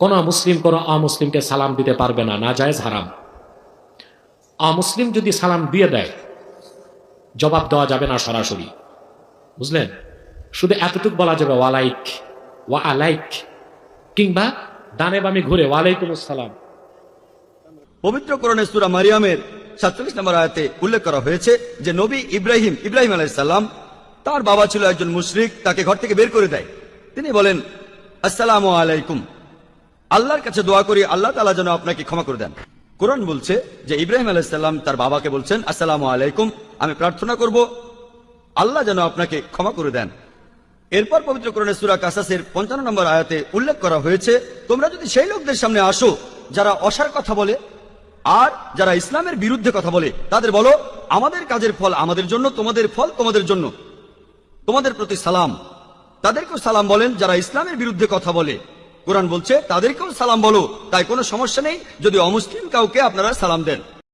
কোন মুসলিম কোন অমুসলিমকে সালাম দিতে পারবে না, নাজায়েজ, হারাম। অমুসলিম যদি সালাম দিয়ে দেয় জবাব দেওয়া যাবে না সরাসরি, বুঝলেন? শুধু এতটুকু বলা যাবে ওয়ালাইক, ওয়া আলাইক, কিংবা ডানে বামে ঘুরে ওয়ালাইকুম আসসালাম। পবিত্র কোরআনে সূরা মারিয়ামের 47 নম্বর আয়াতে উল্লেখ করা হয়েছে যে নবী ইব্রাহিম আলাইহিস সালাম, তার বাবা ছিল একজন মুশরিক, তাকে ঘর থেকে বের করে দেয়। তিনি বলেন আসসালামু আলাইকুম, আল্লাহর কাছে দোয়া করি আল্লাহ তাআলা যেন আপনাকে ক্ষমা করে দেন। কোরআন বলছে যে ইব্রাহিম আলাইহিস সালাম তার বাবাকে বলছেন আসসালামু আলাইকুম, আমি প্রার্থনা করব আল্লাহ যেন আপনাকে ক্ষমা করে দেন। এরপর পবিত্র কোরআনে সূরা কাসাসের 55 নম্বর আয়াতে উল্লেখ করা হয়েছে, তোমরা যদি সেই লোকদের সামনে আসো যারা অসার কথা বলে আর যারা ইসলামের বিরুদ্ধে কথা বলে, তাদের বলো আমাদের কাজের ফল আমাদের জন্য, তোমাদের ফল তোমাদের জন্য, তোমাদের প্রতি সালাম। তাদেরকেও সালাম বলেন যারা ইসলামের বিরুদ্ধে কথা বলে। কোরআন বলছে তাদেরকেও সালাম বলো, তাই কোনো সমস্যা নেই যদি অমুসলিম কাউকে আপনারা সালাম দেন।